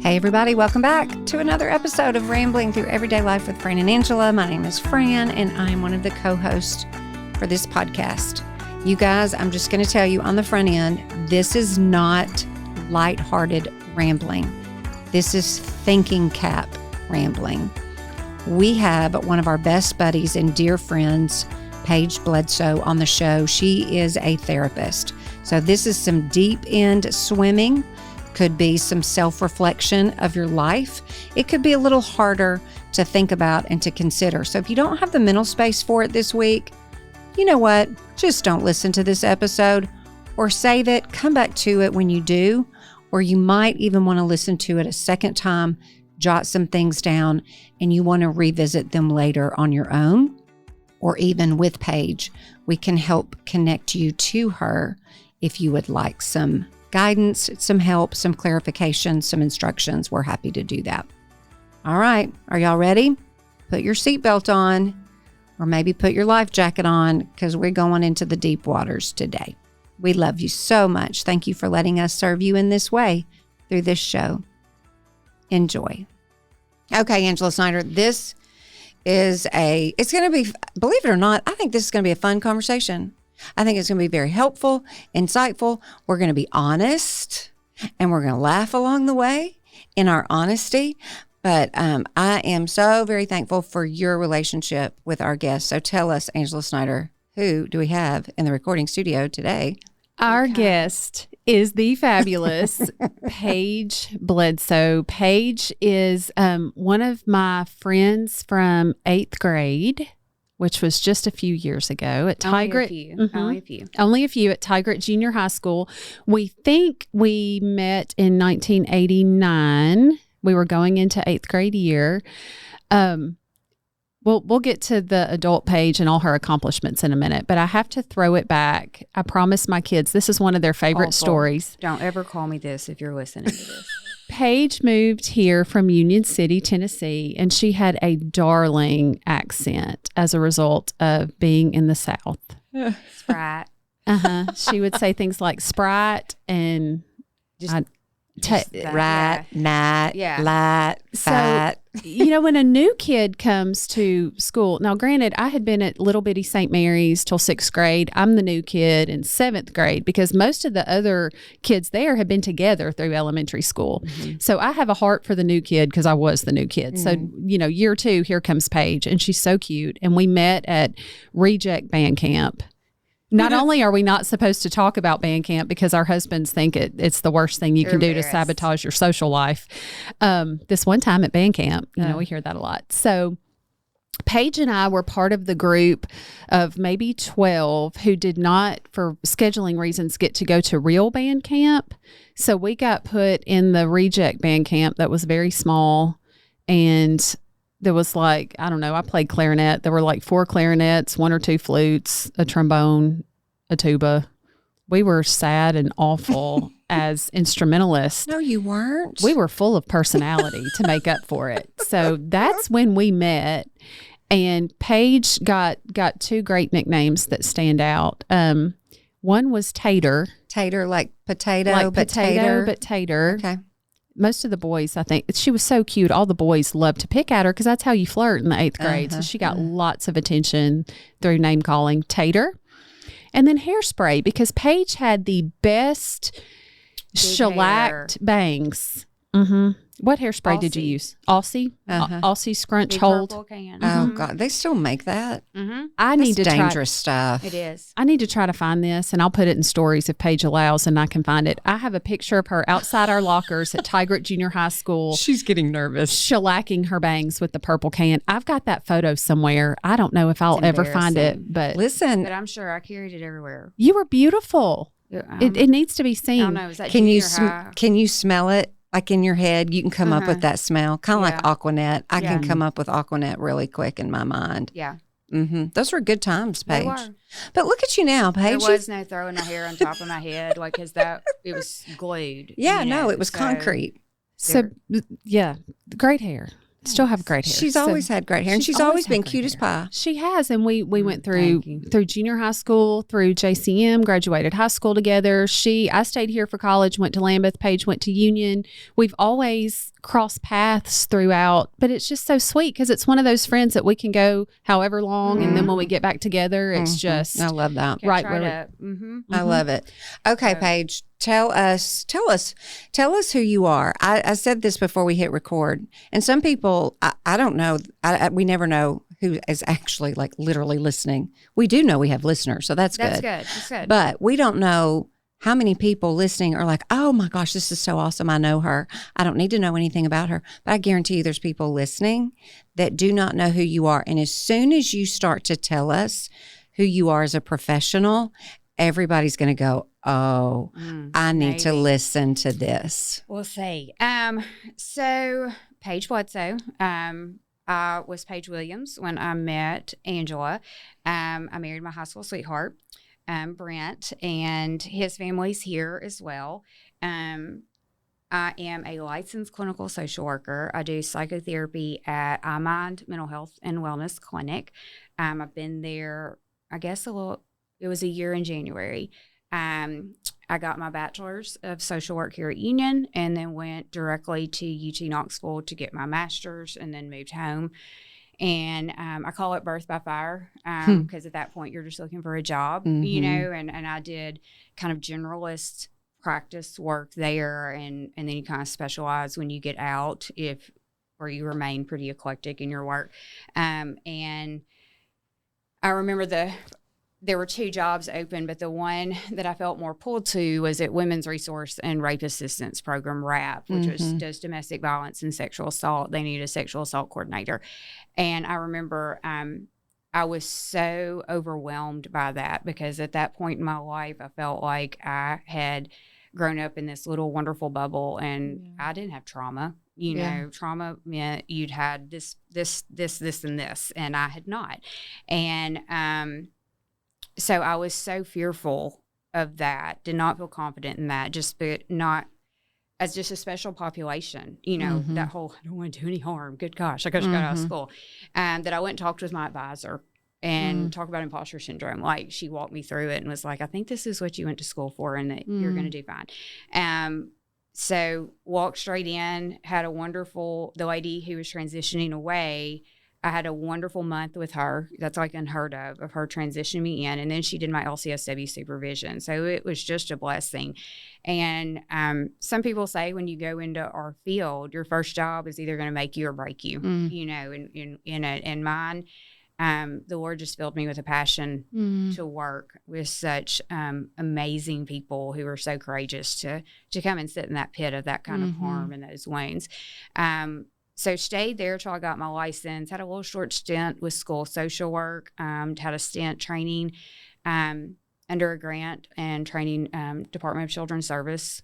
Hey everybody, welcome back to another episode of Rambling Through Everyday Life with Fran and Angela. My name is Fran and I'm one of the co-hosts for this podcast. You guys, I'm just going to tell you on the front end, this is not lighthearted rambling. This is thinking cap rambling. We have one of our best buddies and dear friends, Paige Bledsoe, on the show. She is a therapist. So this is some deep end swimming. Could be some self-reflection of your life. It could be a little harder to think about and to consider. So if you don't have the mental space for it this week, you know what? Just don't listen to this episode or save it. Come back to it when you do, or you might even want to listen to it a second time, jot some things down, and you want to revisit them later on your own or even with Paige. We can help connect you to her if you would like some guidance, some help, some clarification, some instructions. We're happy to do that. All right. Are y'all ready? Put your seatbelt on, or maybe put your life jacket on, because we're going into the deep waters today. We love you so much. Thank you for letting us serve you in this way through this show. Enjoy. Okay, Angela Snyder, this is it's going to be, believe it or not, I think this is going to be a fun conversation. I think it's going to be very helpful, insightful. We're going to be honest, and we're going to laugh along the way in our honesty. But I am so very thankful for your relationship with our guests. So tell us, Angela Snyder, who do we have in the recording studio today? Our guest is the fabulous Paige Bledsoe. Paige is one of my friends from 8th grade, which was just a few years ago at Tigert. Only a few at Tigert Junior High School. We think we met in 1989. We were going into 8th grade year. We'll get to the adult Paige and all her accomplishments in a minute, but I have to throw it back. I promised my kids this is one of their favorite stories. Don't ever call me this if you're listening to this. Paige moved here from Union City, Tennessee, and she had a darling accent as a result of being in the South. Sprite. She would say things like Sprite and Right, night, light, fat. So, when a new kid comes to school, now granted, I had been at little bitty St. Mary's till 6th grade. I'm the new kid in 7th grade because most of the other kids there had been together through elementary school. Mm-hmm. So I have a heart for the new kid because I was the new kid. Mm-hmm. So, year 2, here comes Paige, and she's so cute. And we met at Reject Band Camp. Not only are we not supposed to talk about band camp because our husbands think it's the worst thing you can do to sabotage your social life. This one time at band camp, we hear that a lot. So Paige and I were part of the group of maybe 12 who did not, for scheduling reasons, get to go to real band camp. So we got put in the Reject Band Camp that was very small, and there was I played clarinet. There were 4 clarinets, 1 or 2 flutes, a trombone, a tuba. We were sad and awful as instrumentalists. No, you weren't. We were full of personality to make up for it. So that's when we met. And Paige got 2 great nicknames that stand out. One was Tater. Tater, like potato, but tater. Okay. Most of the boys, I think, she was so cute. All the boys loved to pick at her because that's how you flirt in the 8th grade. So she got lots of attention through name calling. Tater. And then Hairspray, because Paige had the best shellacked bangs. Mm-hmm. What hairspray did you use? Aussie? Aussie Scrunch Big Hold. Can. Oh, God. They still make that? Mm-hmm. That's dangerous stuff. It is. I need to try to find this, and I'll put it in stories if Paige allows, and I can find it. I have a picture of her outside our lockers at Tigert Junior High School. She's getting nervous. Shellacking her bangs with the purple can. I've got that photo somewhere. I don't know if I'll ever find it, but listen. But I'm sure I carried it everywhere. You were beautiful. It needs to be seen. I don't know. Is that can you smell it? Like in your head, you can come up with that smell, kind of like Aquanet. I can come up with Aquanet really quick in my mind. Yeah. Mm-hmm. Those were good times, Paige. They were. But look at you now, Paige. There was no throwing my hair on top of my head, because it was glued. Yeah, no, it was concrete. So, great hair. Still have great hair. She's So- always had great hair, and she's always had been great cute as hair. pie. She has, and we went through Thank you. through junior high school, through JCM, graduated high school together. I stayed here for college, went to Lambeth. Paige went to Union. We've always crossed paths throughout, but it's just so sweet because it's one of those friends that we can go however long, and then when we get back together, it's just I love that. right Catch where up. Mm-hmm. I love it. Okay, So- Paige, tell us who you are. I said this before we hit record, and some people, I don't know. We never know who is actually like literally listening. We do know we have listeners, so that's That's good. good. That's good. But we don't know how many people listening are like, oh my gosh, this is so awesome. I know her. I don't need to know anything about her. But I guarantee you there's people listening that do not know who you are. And as soon as you start to tell us who you are as a professional, everybody's going to go, oh, I need to maybe. listen to this. We'll see. So Paige Bledsoe. I was Paige Williams when I met Angela. I married my high school sweetheart, Brent, and his family's here as well. I am a licensed clinical social worker. I do psychotherapy at iMind Mental Health and Wellness Clinic. I've been there, I guess, it was a year in January. I got my bachelor's of social work here at Union and then went directly to UT Knoxville to get my master's and then moved home. And I call it birth by fire because at that point you're just looking for a job, you know, and I did kind of generalist practice work there. And then you kind of specialize when you get out or you remain pretty eclectic in your work. And I remember there were 2 jobs open, but the one that I felt more pulled to was at Women's Resource and Rape Assistance Program, RAP, which does domestic violence and sexual assault. They need a sexual assault coordinator. And I remember I was so overwhelmed by that because at that point in my life, I felt like I had grown up in this little wonderful bubble and I didn't have trauma. You know, trauma meant you'd had this, and this, and I had not. And so I was so fearful of that, did not feel confident in that, but not as just a special population, you know, that whole, I don't want to do any harm. Good gosh, I just got out of school. That I went and talked with my advisor and talk about imposter syndrome. Like she walked me through it and was like, I think this is what you went to school for and that you're going to do fine. So walked straight in, had the lady who was transitioning away, I had a wonderful month with her. That's like unheard of her transitioning me in. And then she did my LCSW supervision. So it was just a blessing. And some people say when you go into our field, your first job is either going to make you or break you, you know, in mine. The Lord just filled me with a passion to work with such amazing people who are so courageous to come and sit in that pit of that kind of harm and those wounds. So stayed there till I got my license, had a little short stint with school social work, had a stint training under a grant and training Department of Children's Service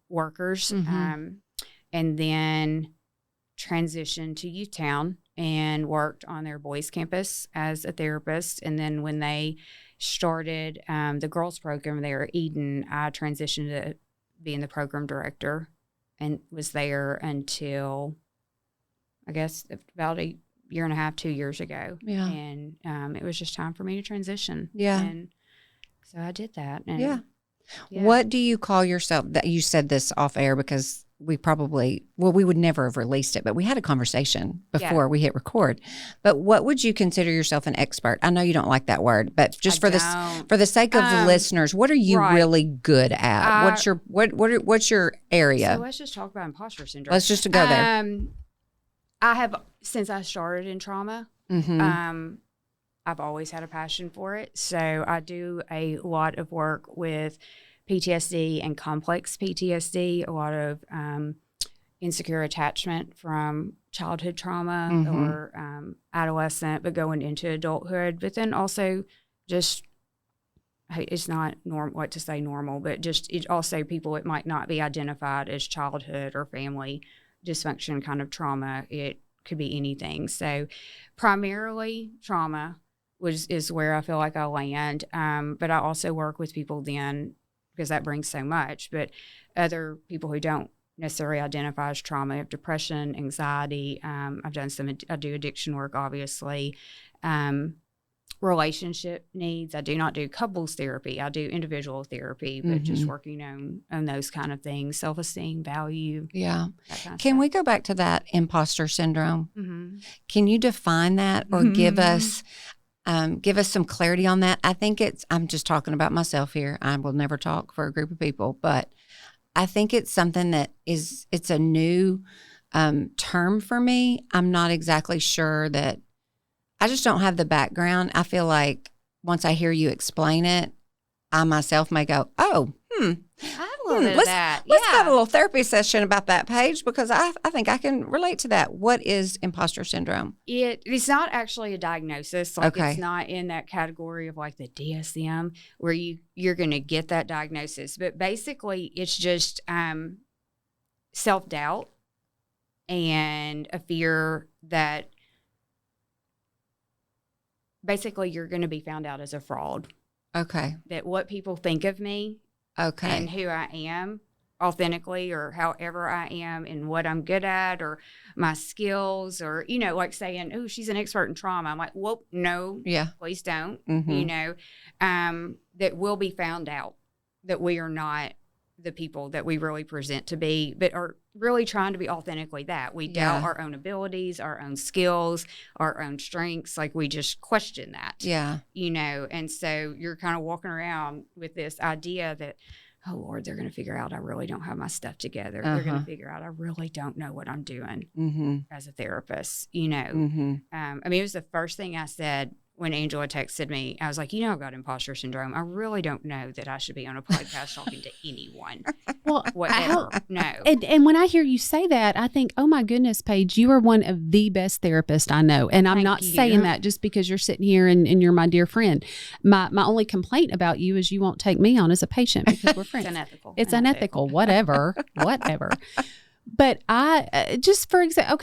workers, and then transitioned to Youthtown and worked on their boys campus as a therapist. And then when they started the girls program there at Eden, I transitioned to being the program director and was there until, I guess, about a year and a half, 2 years ago. Yeah. And it was just time for me to transition. Yeah. And so I did that. And Yeah. What do you call yourself? That you said this off air because we would never have released it, but we had a conversation before we hit record. But what would you consider yourself an expert? I know you don't like that word, but just for the sake of the listeners, what are you really good at? What's your area? So let's just talk about imposter syndrome. Let's just go there. I have, since I started in trauma, I've always had a passion for it. So I do a lot of work with PTSD and complex PTSD, a lot of insecure attachment from childhood trauma or adolescent, but going into adulthood. But then also just, it's not what to say normal, but just it also people, it might not be identified as childhood or family dysfunction kind of trauma. It could be anything. So primarily trauma is where I feel like I land. But I also work with people then, because that brings so much, but other people who don't necessarily identify as trauma. I have depression, anxiety. I do addiction work, obviously. Relationship needs. I do not do couples therapy. I do individual therapy, but just working on those kind of things, self-esteem, value. Yeah. That kind of Can stuff. we go back to that imposter syndrome? Mm-hmm. Can you define that or give us some clarity on that? I think I'm just talking about myself here. I will never talk for a group of people, but I think it's something it's a new term for me. I'm not exactly sure that I just don't have the background. I feel like once I hear you explain it, I myself may go, oh, I have a little bit of that. Let's have a little therapy session about that, Paige, because I think I can relate to that. What is imposter syndrome? It's not actually a diagnosis. Like Okay. It's not in that category of like the DSM where you're going to get that diagnosis. But basically, it's just self-doubt and a fear that basically you're going to be found out as a fraud. Okay. That what people think of me Okay. and who I am authentically or however I am and what I'm good at or my skills or, like saying, oh, she's an expert in trauma. I'm like, well, no, Yeah. please don't, Mhm. that we'll be found out that we are not the people that we really present to be, but are really trying to be authentically that. We doubt our own abilities, our own skills, our own strengths. Like we just question that. Yeah. And so you're kind of walking around with this idea that, oh Lord, they're going to figure out I really don't have my stuff together. They're going to figure out I really don't know what I'm doing as a therapist, I mean, it was the first thing I said when Angela texted me. I was like, I've got imposter syndrome. I really don't know that I should be on a podcast talking to anyone. Well, Whatever. No. And when I hear you say that, I think, oh my goodness, Paige, you are one of the best therapists I know. And I'm Thank not you. saying that just because you're sitting here and you're my dear friend. My only complaint about you is you won't take me on as a patient because we're friends. It's unethical. It's unethical, whatever. But I, just for example,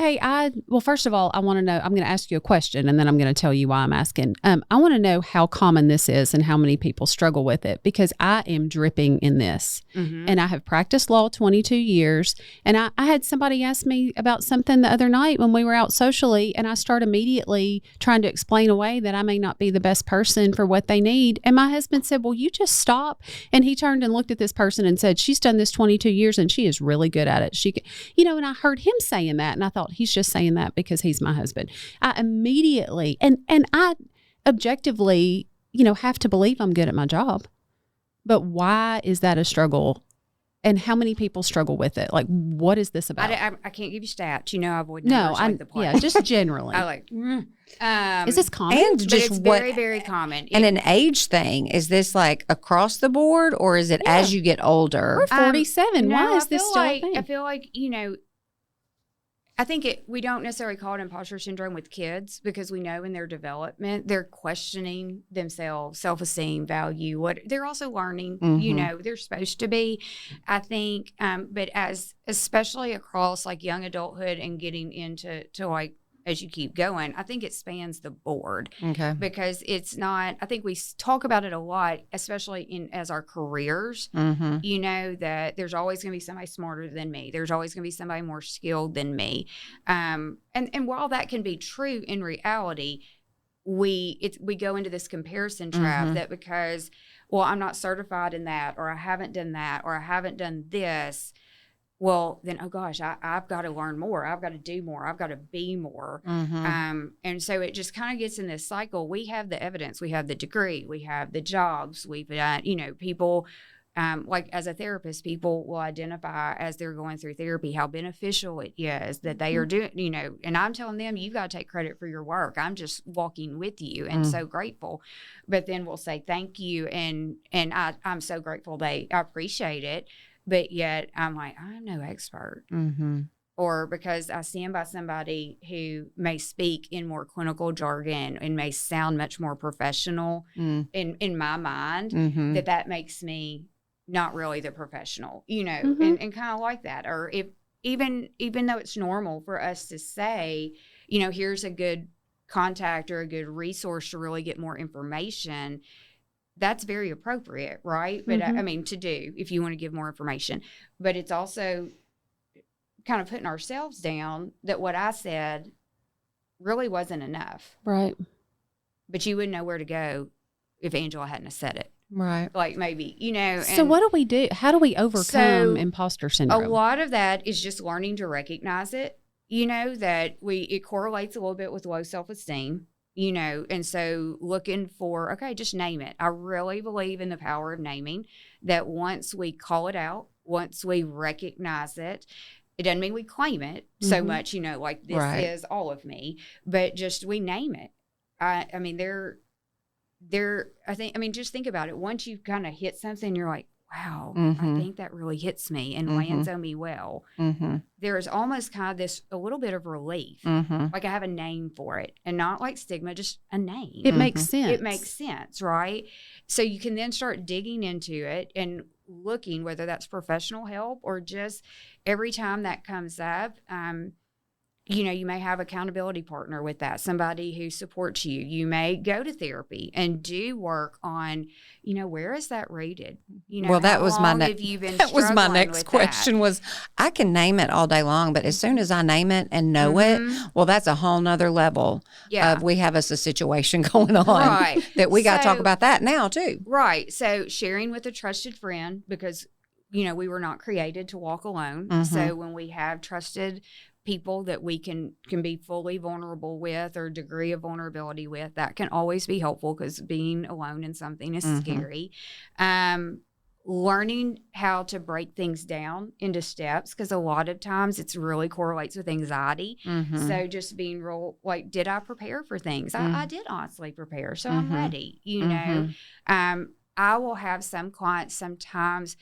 well, first of all, I want to know, I'm going to ask you a question and then I'm going to tell you why I'm asking. I want to know how common this is and how many people struggle with it because I am dripping in this and I have practiced law 22 years. And I had somebody ask me about something the other night when we were out socially and I start immediately trying to explain away that I may not be the best person for what they need. And my husband said, well, you just stop. And he turned and looked at this person and said, she's done this 22 years and she is really good at it. She can, and I heard him saying that and I thought he's just saying that because he's my husband. I immediately, and I objectively, have to believe I'm good at my job. But why is that a struggle? And how many people struggle with it? Like, what is this about? I can't give you stats. I avoid numbers like the plague. Yeah, just generally. I like. Is this common? And But just it's very, very common. And an age thing, is this like across the board or is it as you get older? We're 47. No, Why is this still a thing? I feel like, I think we don't necessarily call it imposter syndrome with kids because we know in their development, they're questioning themselves, self-esteem, value, what they're also learning, they're supposed to be, I think. But especially across like young adulthood and getting into like, as you keep going, I think it spans the board. Okay. Because it's not, I think we talk about it a lot, especially as our careers, that there's always going to be somebody smarter than me. There's always going to be somebody more skilled than me. And while that can be true in reality, we go into this comparison trap that because, well, I'm not certified in that, or I haven't done that, or I haven't done this. Well, then, oh gosh, I've got to learn more. I've got to do more. I've got to be more. And so it just kind of gets in this cycle. We have the evidence. We have the degree. We have the jobs. We've got, people, like as a therapist, people will identify as they're going through therapy how beneficial it is that they are doing, and I'm telling them, you've got to take credit for your work. I'm just walking with you and so grateful. But then we'll say thank you. And I'm so grateful I appreciate it. But yet I'm like, I'm no expert. Or because I stand by somebody who may speak in more clinical jargon and may sound much more professional in my mind, that makes me not really the professional, and kind of like that. Or if even though it's normal for us to say, here's a good contact or a good resource to really get more information, that's very appropriate, right? But I mean, to do if you want to give more information. But it's also kind of putting ourselves down that what I said really wasn't enough. Right. But you wouldn't know where to go if Angela hadn't have said it. Right. Like maybe, you know. So what do we do? How do we overcome imposter syndrome? A lot of that is just learning to recognize it, you know, that it correlates a little bit with low self-esteem, you know, and so looking for, okay, just name it. I really believe in the power of naming, that once we call it out, once we recognize it, it doesn't mean we claim it so much, you know, like this is all of me, but just we name it. I mean, just think about it. Once you kind of hit something, you're like, wow, I think that really hits me and lands on me well. There's almost kind of a little bit of relief. Like I have a name for it, and not like stigma, just a name. It makes sense. It makes sense, right? So you can then start digging into it and looking, whether that's professional help or just every time that comes up, you know, you may have accountability partner with that, somebody who supports you. You may go to therapy and do work on, you know, where is that rooted? You know, well, that was my next question. Was I can name it all day long, but as soon as I name it and know it, well, that's a whole nother level of we have us a situation going on that we got to talk about that now too. Right. So sharing with a trusted friend, because, you know, we were not created to walk alone. So when we have trusted people that we can be fully vulnerable with, or degree of vulnerability with, that can always be helpful, because being alone in something is scary. Learning how to break things down into steps, because a lot of times it's really correlates with anxiety. So just being real, like, did I prepare for things? I did honestly prepare, so I'm ready, you know. I will have some clients sometimes,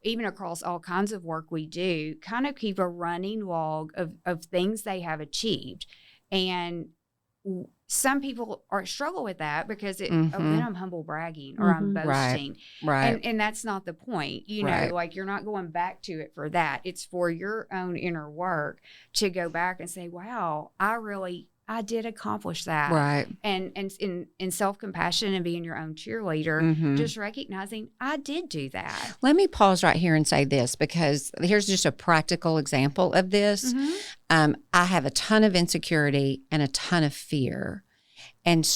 even across all kinds of work we do, kind of keep a running log of things they have achieved. And some people struggle with that because then I'm humble bragging or I'm boasting. Right. And that's not the point. You know, like, you're not going back to it for that. It's for your own inner work to go back and say, wow, I did accomplish that. Right. And in self-compassion and being your own cheerleader, just recognizing I did do that. Let me pause right here and say this, because here's just a practical example of this. I have a ton of insecurity and a ton of fear. And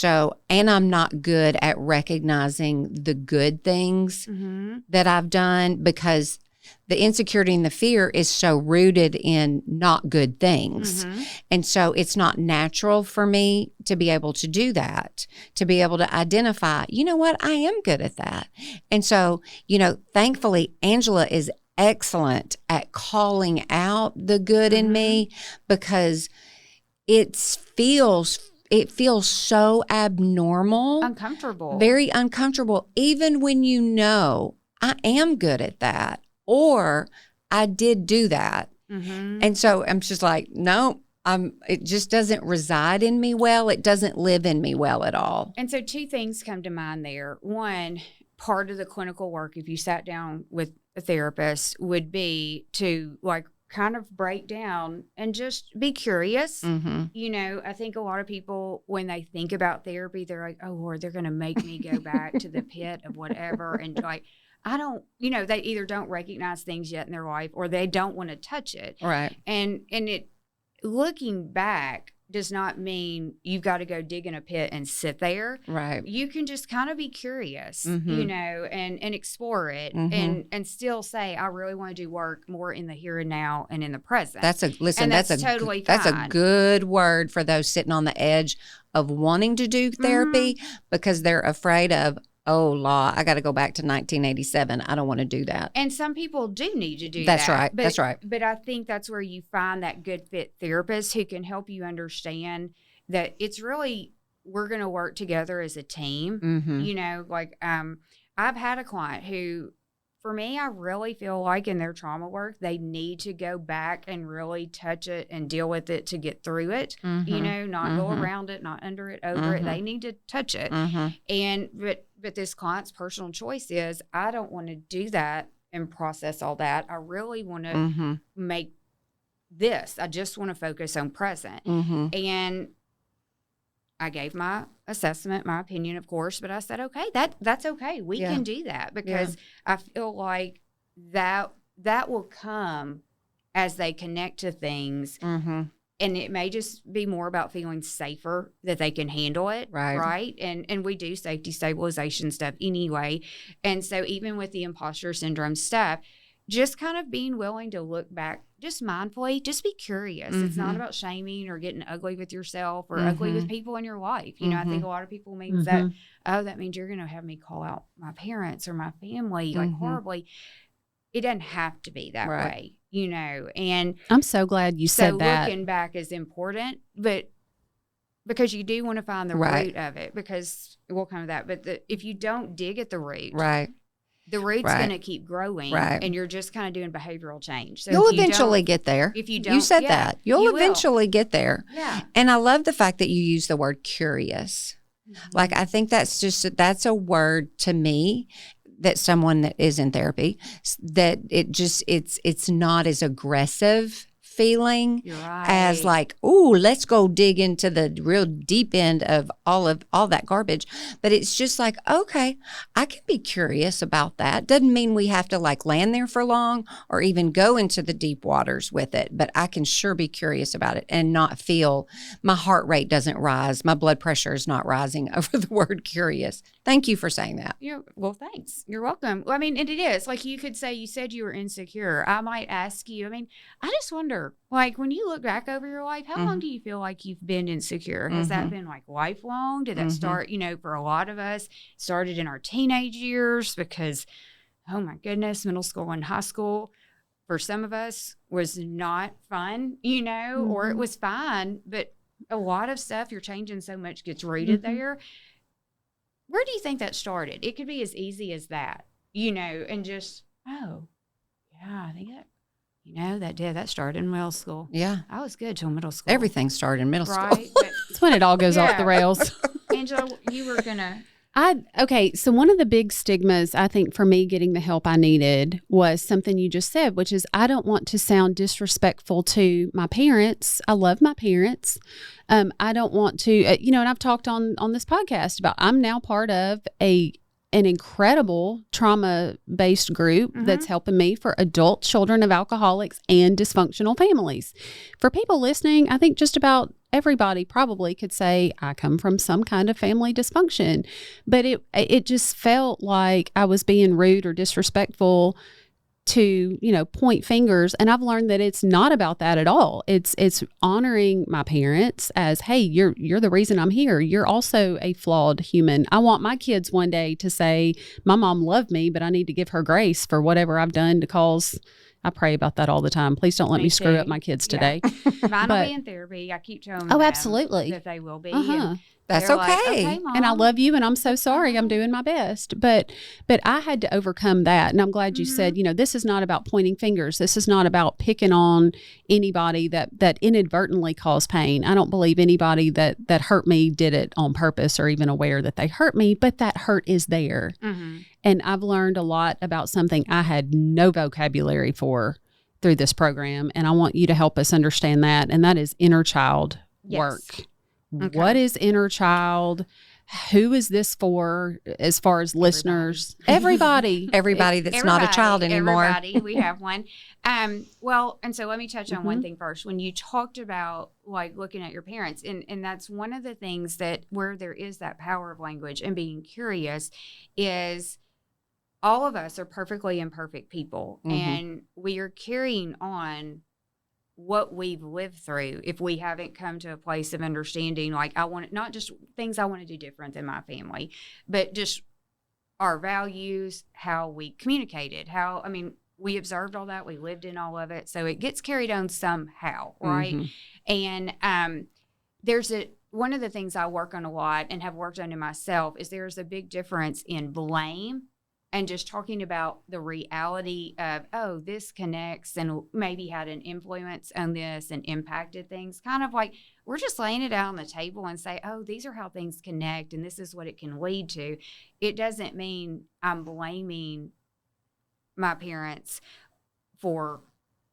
I'm not good at recognizing the good things that I've done, because the insecurity and the fear is so rooted in not good things. And so it's not natural for me to be able to do that, to be able to identify, you know what, I am good at that. And so, you know, thankfully, Angela is excellent at calling out the good in me, because it feels so abnormal. Uncomfortable. Very uncomfortable, even when you know I am good at that. Or I did do that. And so I'm just like, no, it just doesn't reside in me well. It doesn't live in me well at all. And so two things come to mind there. One, part of the clinical work, if you sat down with a therapist, would be to, like, kind of break down and just be curious. You know, I think a lot of people, when they think about therapy, they're like, oh, Lord, they're going to make me go back to the pit of whatever. And like, I don't, you know, they either don't recognize things yet in their life, or they don't want to touch it. Right. And it, looking back does not mean you've got to go dig in a pit and sit there. Right. You can just kind of be curious, you know, and explore it, and still say, I really want to do work more in the here and now and in the present. That's totally fine. That's a good word for those sitting on the edge of wanting to do therapy, because they're afraid of, oh, law, I got to go back to 1987. I don't want to do that. And some people do need to do that's that. Right. That's right. But I think that's where you find that good fit therapist who can help you understand that it's really, we're going to work together as a team. You know, like, I've had a client who, for me, I really feel like in their trauma work, they need to go back and really touch it and deal with it to get through it, you know, not go around it, not under it, over it. They need to touch it. But this client's personal choice is, I don't want to do that and process all that. I really want to make this. I just want to focus on present. And I gave my assessment, my opinion, of course, but I said, okay, that's okay. We can do that, because I feel like that will come as they connect to things. Mm-hmm. And it may just be more about feeling safer that they can handle it. Right. And we do safety stabilization stuff anyway. And so even with the imposter syndrome stuff, just kind of being willing to look back just mindfully, just be curious. It's not about shaming or getting ugly with yourself or ugly with people in your life. You know, I think a lot of people means that, oh, that means you're going to have me call out my parents or my family like horribly. It doesn't have to be that way, you know. And I'm so glad you said that. So looking back is important, but because you do want to find the root of it, because we'll come to that. But if you don't dig at the root, the root's going to keep growing, and you're just kind of doing behavioral change. So you'll eventually get there. If you don't, you said that. You'll eventually get there. Yeah. And I love the fact that you use the word curious. Like, I think that's a word to me that someone that is in therapy, that it's not as aggressive feeling as like, ooh, let's go dig into the real deep end of all that garbage. But it's just like, okay, I can be curious about that. Doesn't mean we have to like land there for long or even go into the deep waters with it, but I can sure be curious about it and not feel my heart rate doesn't rise. My blood pressure is not rising over the word curious. Thank you for saying that. Well, thanks. You're welcome. Well, I mean, and it is like you could say, you said you were insecure. I might ask you, I mean, I just wonder, like, when you look back over your life, how long do you feel like you've been insecure? Has that been like lifelong? Did that start, you know, for a lot of us, started in our teenage years because, oh my goodness, middle school and high school for some of us was not fun, you know, or it was fine, but a lot of stuff, you're changing so much gets rooted there. Where do you think that started? It could be as easy as that, you know, and just, oh, yeah, I think that started in middle school. Yeah. I was good till middle school. Everything started in middle school. That's when it all goes off the rails. Angela, you were going to. Okay, so one of the big stigmas, I think, for me getting the help I needed was something you just said, which is I don't want to sound disrespectful to my parents. I love my parents. I don't want to, you know, and I've talked on this podcast about I'm now part of an incredible trauma-based group that's helping me for adult children of alcoholics and dysfunctional families. For people listening, I think just about everybody probably could say, I come from some kind of family dysfunction. But it just felt like I was being rude or disrespectful to, you know, point fingers. And I've learned that it's not about that at all. It's honoring my parents as, hey, you're the reason I'm here. You're also a flawed human. I want my kids one day to say, my mom loved me, but I need to give her grace for whatever I've done to cause. I pray about that all the time. Please don't let me screw up my kids today. Mine will be in therapy. I keep telling them absolutely that they will be. And that's okay. Like, okay, Mom. And I love you and I'm so sorry. I'm doing my best. But I had to overcome that. And I'm glad you said, you know, this is not about pointing fingers. This is not about picking on anybody that inadvertently caused pain. I don't believe anybody that hurt me did it on purpose or even aware that they hurt me, but that hurt is there. And I've learned a lot about something I had no vocabulary for through this program. And I want you to help us understand that. And that is inner child work. Okay. What is inner child? Who is this for as far as listeners? Everybody that's not a child anymore. Everybody, we have one. Well, and so let me touch on one thing first. When you talked about like looking at your parents, and that's one of the things that where there is that power of language and being curious is all of us are perfectly imperfect people, and we are carrying on what we've lived through if we haven't come to a place of understanding, like I want not just things I want to do different than my family, but just our values, how we communicated, we observed all that, we lived in all of it. So it gets carried on somehow, right? And one of the things I work on a lot and have worked on in myself is there's a big difference in blame and just talking about the reality of, oh, this connects and maybe had an influence on this and impacted things. Kind of like we're just laying it out on the table and say, oh, these are how things connect and this is what it can lead to. It doesn't mean I'm blaming my parents for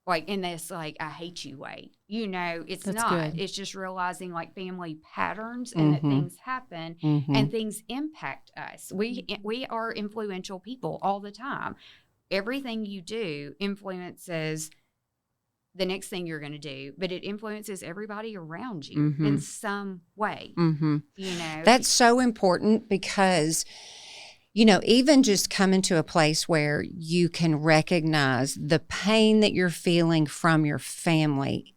like in this like I hate you way. You know, it's That's not. Good. It's just realizing like family patterns and that things happen and things impact us. We are influential people all the time. Everything you do influences the next thing you're going to do, but it influences everybody around you Mm-hmm. in some way. Mm-hmm. You know, That's so important because, you know, even just coming to a place where you can recognize the pain that you're feeling from your family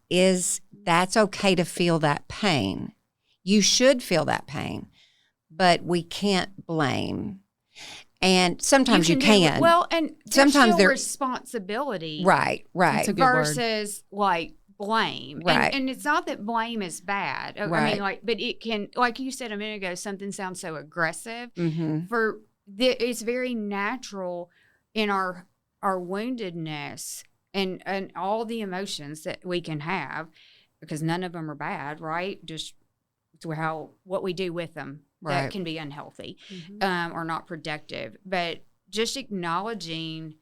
that's okay to feel that pain. You should feel that pain, but we can't blame. And sometimes you can. Well, and sometimes there's there's responsibility. Right. That's a good word. Versus like blame. Right. And it's not that blame is bad. I Right. mean, like, but it can, like you said a minute ago, something sounds so aggressive. Mm-hmm. It's very natural in our woundedness and all the emotions that we can have, because none of them are bad, right? Just to what we do with them Right. that can be unhealthy, Mm-hmm. or not productive. But just acknowledging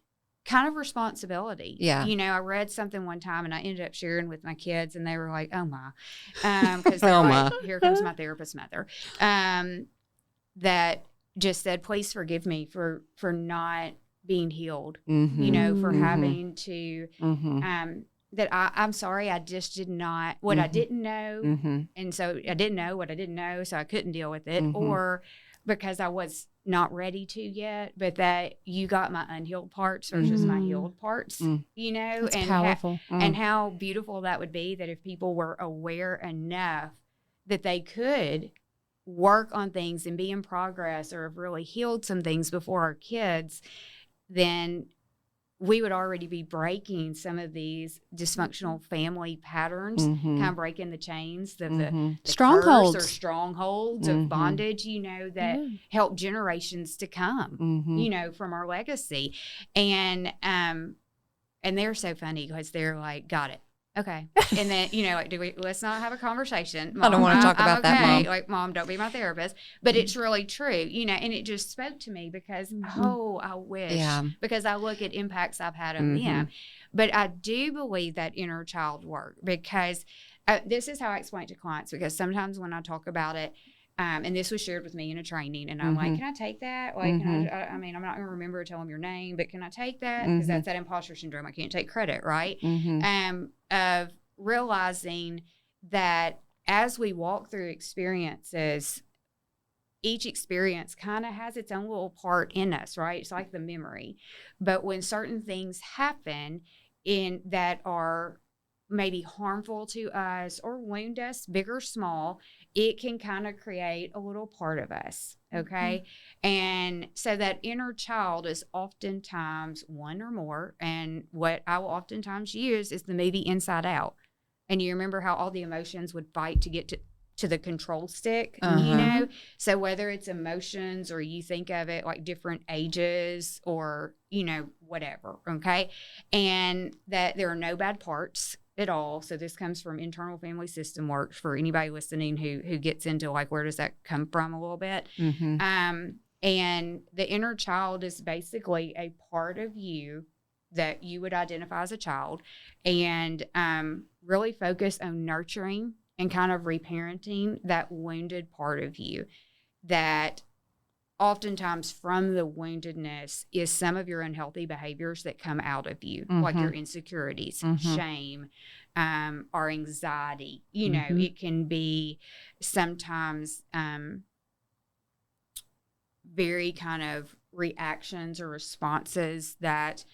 kind of responsibility. Yeah. You know, I read something one time and I ended up sharing with my kids, and they were like, "Oh my," because Oh, like, my. here comes my therapist mother. That just said, "Please forgive me for not being healed." Mm-hmm. You know, for Mhm. having to. Mm-hmm. That I'm sorry, I just did not what I Mhm. didn't know, Mm-hmm. and so I didn't know what I didn't know, so I couldn't deal with it, Mhm. or because I was not ready to yet. But that you got my unhealed parts versus my Mhm. healed parts, Mm. you know, That's and powerful. and how beautiful that would be, that if people were aware enough that they could work on things and be in progress, or have really healed some things before our kids, then we would already be breaking some of these dysfunctional family patterns, Mhm. kind of breaking the chains of Mhm. the Strongholds. curse or strongholds Mhm. of bondage, you know, that Yeah. help generations to come, Mhm. you know, from our legacy. And they're so funny because they're like, got it. Okay. And then, you know, like, let's not have a conversation. Mom, I don't wanna talk I'm about that, okay. Mom. Like, Mom, don't be my therapist. But it's really true, you know, and it just spoke to me because, I wish, Yeah. because I look at impacts I've had on Mhm. them. But I do believe that inner child work, because this is how I explain it to clients, because sometimes when I talk about it, and this was shared with me in a training, and I'm like, Mhm. can I take that? Like, Mhm. I mean, I'm not going to remember to tell them your name, but can I take that? Mhm. Because that's that imposter syndrome. I can't take credit, right? Mhm. Of realizing that as we walk through experiences, each experience kind of has its own little part in us, right? It's like the memory. But when certain things happen in that are maybe harmful to us or wound us, big or small, it can kind of create a little part of us. Okay. And so that inner child is oftentimes one or more. And what I will oftentimes use is the movie Inside Out. And you remember how all the emotions would fight to get to the control stick, you Uh-huh. know? So whether it's emotions, or you think of it like different ages, or, you know, whatever. Okay. And that there are no bad parts at all. So this comes from internal family system work, for anybody listening who gets into like, where does that come from a little bit? Mhm. And the inner child is basically a part of you that you would identify as a child, and really focus on nurturing and kind of reparenting that wounded part of you, that oftentimes from the woundedness is some of your unhealthy behaviors that come out of you, like your insecurities, shame, or anxiety. You know, it can be sometimes very kind of reactions or responses that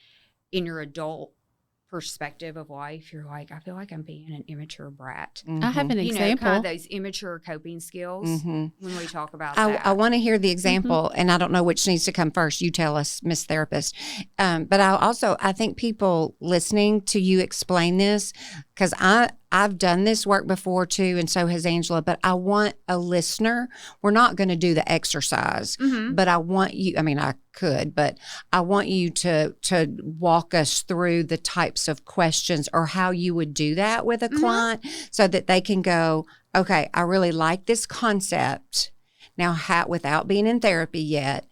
in your adult perspective of life, you're like, I feel like I'm being an immature brat. I have an You know, example. kind of those immature coping skills when we talk about that. I want to hear the example, and I don't know which needs to come first. You tell us, Miss Therapist. But I think people listening to you explain this, because I've done this work before too, and so has Angela, but I want a listener. We're not going to do the exercise, but I want you, I mean, I could, but I want you to walk us through the types of questions, or how you would do that with a client, so that they can go, okay, I really like this concept. Now, how, without being in therapy yet,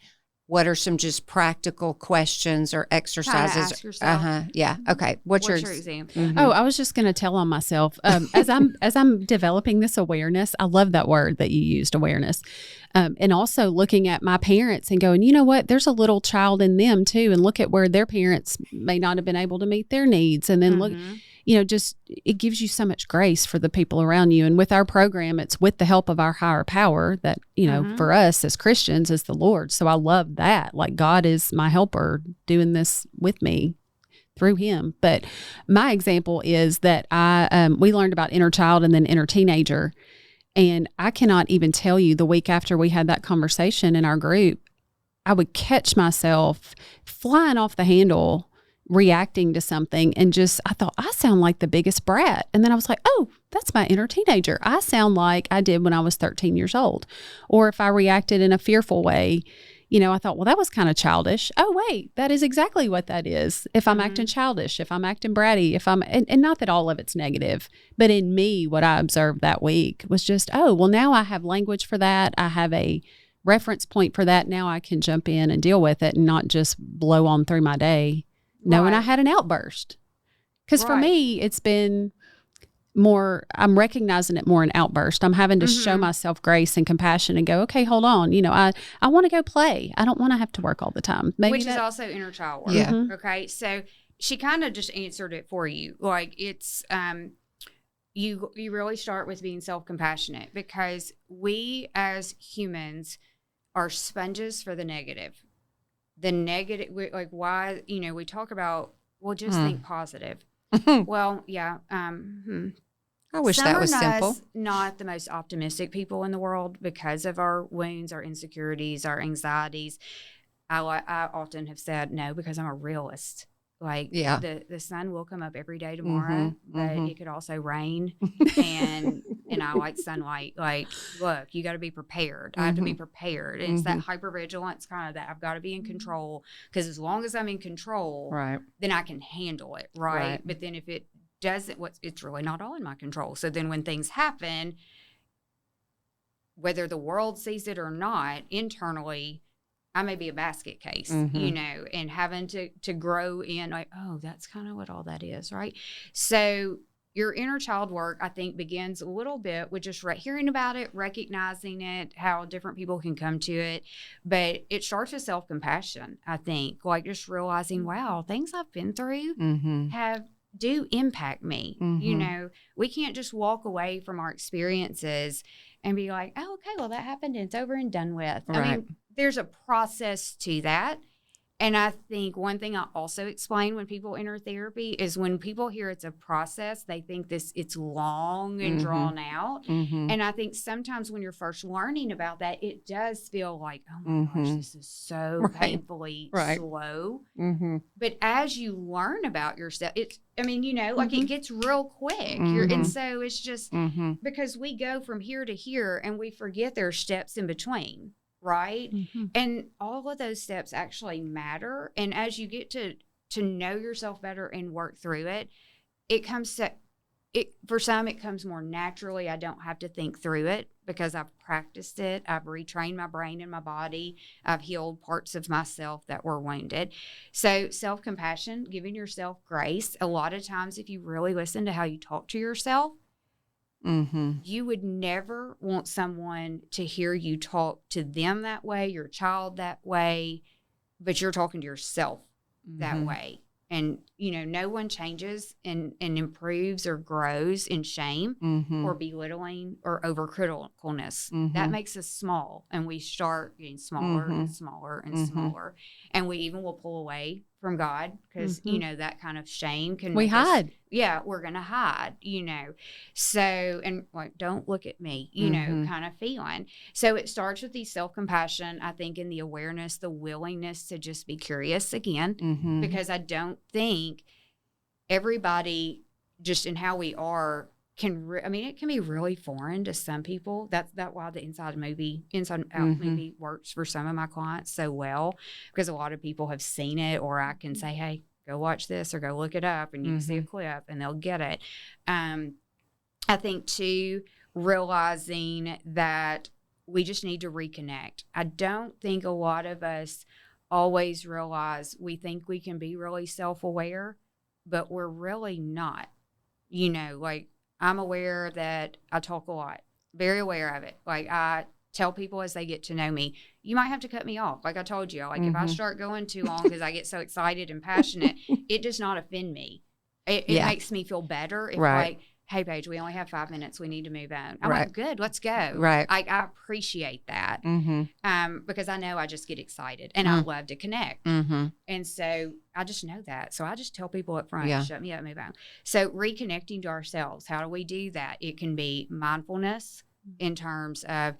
what are some just practical questions or exercises? ask yourself. Yeah. Okay. What's your example? Oh, I was just going to tell on myself. As I'm developing this awareness, I love that word that you used, awareness, and also looking at my parents and going, you know what? There's a little child in them too, and look at where their parents may not have been able to meet their needs, and then look. just it gives you so much grace for the people around you. And with our program, it's with the help of our higher power that, for us as Christians is the Lord. So I love that. Like God is my helper doing this with me through him. But my example is that we learned about inner child and then inner teenager. And I cannot even tell you, the week after we had that conversation in our group, I would catch myself flying off the handle, reacting to something, and I thought, I sound like the biggest brat. And then I was like, oh, that's my inner teenager. I sound like I did when I was 13 years old. Or if I reacted in a fearful way, I thought, well, that was kind of childish. Oh, wait, that is exactly what that is. If I'm acting childish, if I'm acting bratty, and not that all of it's negative, but in me, what I observed that week was just, oh, well, now I have language for that. I have a reference point for that. Now I can jump in and deal with it and not just blow on through my day knowing I had an outburst. Because for me, it's been more, I'm recognizing it more an outburst. I'm having to show myself grace and compassion and go, okay, hold on. I want to go play. I don't want to have to work all the time. Which is also inner child work. Yeah. Okay. So she kind of just answered it for you. Like it's, you really start with being self-compassionate, because we as humans are sponges for the negative. The negative, why, we talk about, well, just think positive. Well, yeah. I wish that was simple. Not the most optimistic people in the world because of our wounds, our insecurities, our anxieties. I often have said no, because I'm a realist. The sun will come up every day tomorrow, but it could also rain. and I like sunlight. Like, look, you got to be prepared. I have to be prepared. And it's that hypervigilance kind of that I've got to be in control, because as long as I'm in control, then I can handle it. Right. But then if it doesn't, it's really not all in my control. So then when things happen, whether the world sees it or not, internally, I may be a basket case, and having to grow in like, oh, that's kind of what all that is, right? So your inner child work, I think, begins a little bit with just hearing about it, recognizing it, how different people can come to it. But it starts with self-compassion, I think, like just realizing, wow, things I've been through do impact me. We can't just walk away from our experiences and be like, oh, okay, well, that happened and it's over and done with. Right. I mean, there's a process to that. And I think one thing I also explain when people enter therapy is when people hear it's a process, they think it's long and drawn out. And I think sometimes when you're first learning about that, it does feel like, oh my gosh, this is so painfully slow. But as you learn about yourself, it gets real quick. And so it's just because we go from here to here and we forget there are steps in between. Right. And all of those steps actually matter. And as you get to know yourself better and work through it, for some, it comes more naturally. I don't have to think through it because I've practiced it. I've retrained my brain and my body. I've healed parts of myself that were wounded. So self-compassion, giving yourself grace. A lot of times, if you really listen to how you talk to yourself, you would never want someone to hear you talk to them that way, your child that way, but you're talking to yourself that way. And, no one changes and improves or grows in shame or belittling or overcriticalness. That makes us small, and we start getting smaller and smaller and smaller. And we even will pull away from God because, that kind of shame can we hide. We're going to hide, So, and like, don't look at me, kind of feeling. So it starts with the self-compassion, I think, and the awareness, the willingness to just be curious again, because I don't think everybody just in how we are it can be really foreign to some people. That's why the inside out movie works for some of my clients so well, because a lot of people have seen it, or I can say, hey, go watch this or go look it up, and you can see a clip and they'll get it. I think too, realizing that we just need to reconnect. I don't think a lot of us always realize we think we can be really self-aware, but we're really not. Like, I'm aware that I talk a lot, very aware of it. Like, I tell people as they get to know me, you might have to cut me off. Like I told you, if I start going too long because I get so excited and passionate, it does not offend me. It makes me feel better if like, hey, Paige, we only have 5 minutes. We need to move on. I'm like, good, let's go. Right. I appreciate that because I know I just get excited and I love to connect. And so I just know that. So I just tell people up front, shut me up, move on. So reconnecting to ourselves, how do we do that? It can be mindfulness in terms of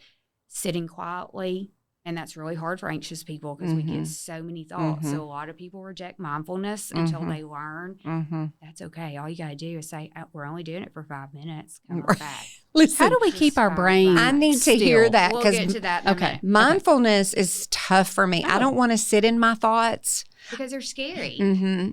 sitting quietly. And that's really hard for anxious people because we get so many thoughts. So a lot of people reject mindfulness until they learn. That's okay. All you got to do is say, we're only doing it for 5 minutes. Come on back. Listen, how do we keep our brain? I need to hear that We'll because get to that in a minute. Mindfulness is tough for me. I don't want to sit in my thoughts. Because they're scary.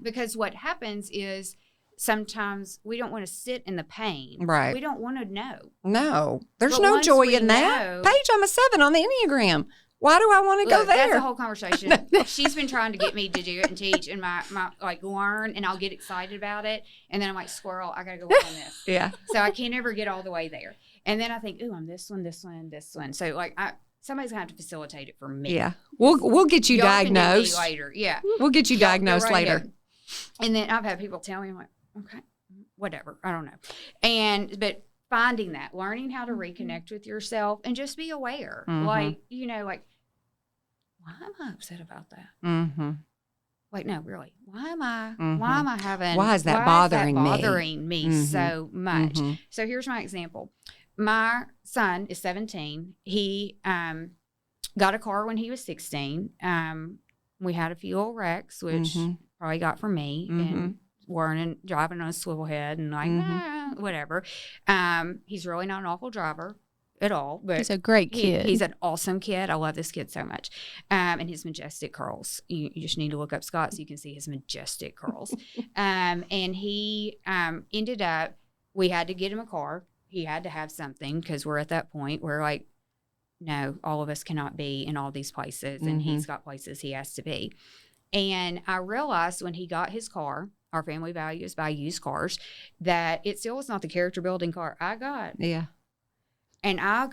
Because what happens is sometimes we don't want to sit in the pain. Right. We don't want to know. No, there's But no once joy we in that. know- Paige, I'm a 7 on the Enneagram. Why do I want to go there? That's a whole conversation. She's been trying to get me to do it and teach and my like learn, and I'll get excited about it. And then I'm like, squirrel, I got to go work on this. Yeah. So I can't ever get all the way there. And then I think, ooh, I'm this one, this one, this one. So like somebody's going to have to facilitate it for me. Yeah. We'll get you Y'all can do me diagnosed later. Yeah. We'll get you diagnosed right later. ahead. And then I've had people tell me, I'm like, okay, whatever. I don't know. But finding that, learning how to reconnect with yourself and just be aware. Like, like, why am I upset about that? Like, no, really. Why am I having? Why is that bothering me so much? So here's my example. My son is 17. He got a car when he was 16. We had a few old wrecks, which probably got from me and driving on a swivel head and like whatever. He's really not an awful driver at all, but he's a great kid. He's an awesome kid. I love this kid so much. And his majestic curls. You just need to look up Scott so you can see his majestic curls. And he ended up, we had to get him a car. He had to have something because we're at that point where like, no, all of us cannot be in all these places. And he's got places he has to be. And I realized when he got his car, our family values buy used cars, that it still was not the character building car I got. Yeah. And I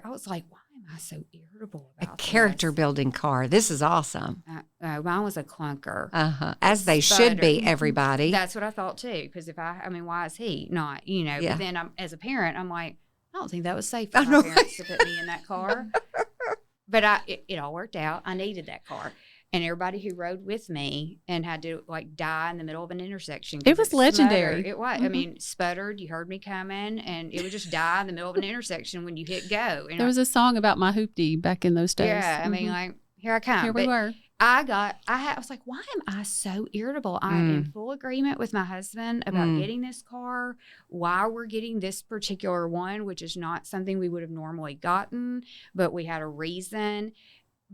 was like, why am I so irritable about a character building car? This is awesome. Mine was a clunker. As they should be, everybody. That's what I thought too. Because why is he not, Yeah. But then as a parent, I'm like, I don't think that was safe for my parents to put me in that car. But it all worked out. I needed that car. And everybody who rode with me and had to like die in the middle of an intersection. It was legendary. Sputtered. It was. I mean, sputtered. You heard me coming, and it would just die in the middle of an intersection when you hit go. There was a song about my hoopty back in those days. Yeah, I mean, like here I come. Here we were. I was like, why am I so irritable? I'm in full agreement with my husband about getting this car, why we're getting this particular one, which is not something we would have normally gotten, but we had a reason.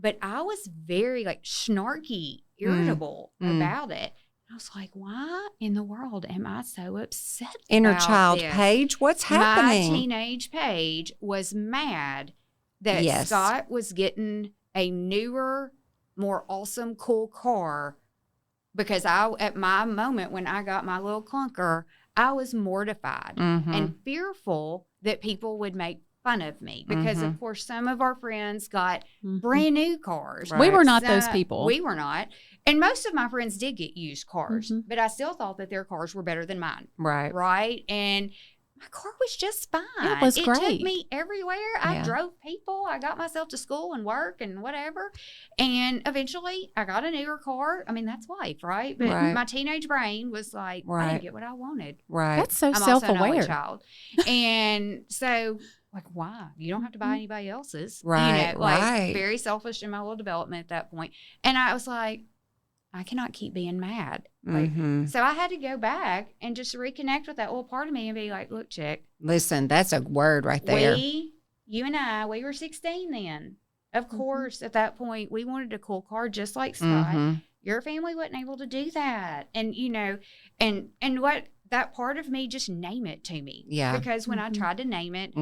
But I was very like snarky, irritable about it. I was like, why in the world am I so upset Inner about child this? Paige, what's happening? My teenage Paige was mad that Scott was getting a newer, more awesome, cool car because at my moment when I got my little clunker, I was mortified and fearful that people would make fun of me because of course some of our friends got brand new cars. Right. We were not those people. We were not. And most of my friends did get used cars, but I still thought that their cars were better than mine. Right. And my car was just fine. It was great. It took me everywhere. I drove people. I got myself to school and work and whatever. And eventually I got a newer car. I mean, that's life, right? But my teenage brain was like, I didn't get what I wanted. That's so I'm self-aware. also an only child. And so like, why? You don't have to buy anybody else's. Very selfish in my little development at that point. And I was like, I cannot keep being mad. So I had to go back and just reconnect with that little part of me and be like, look, chick. Listen, that's a word right there. You and I, we were 16 then. Of course, at that point, we wanted a cool car just like Scott. Your family wasn't able to do that. And, and what that part of me, just name it to me. Yeah. Because when I tried to name it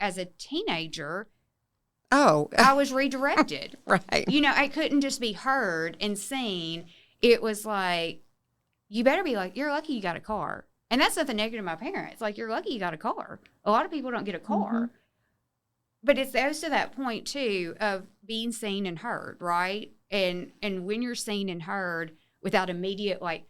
as a teenager, I was redirected. I couldn't just be heard and seen. It was like, you better be like, you're lucky you got a car. And that's nothing negative to my parents. Like, you're lucky you got a car. A lot of people don't get a car. But it goes to that point, too, of being seen and heard, right? And when you're seen and heard without immediate, like,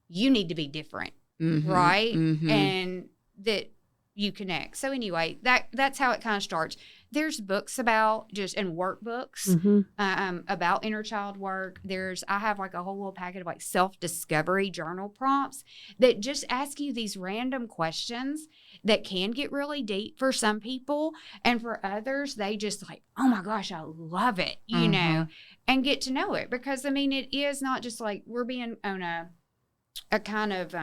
you need to be different. right? Mm-hmm. And that you connect. So anyway, that's how it kind of starts. There's books about and workbooks about inner child work. I have like a whole little packet of like self-discovery journal prompts that just ask you these random questions that can get really deep for some people. And for others, they just like, oh my gosh, I love it, you know, and get to know it. Because I mean, it is not just like we're being on a kind of,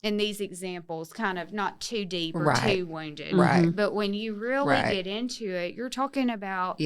in these examples, kind of not too deep or too wounded. Right. But when you really get into it, you're talking about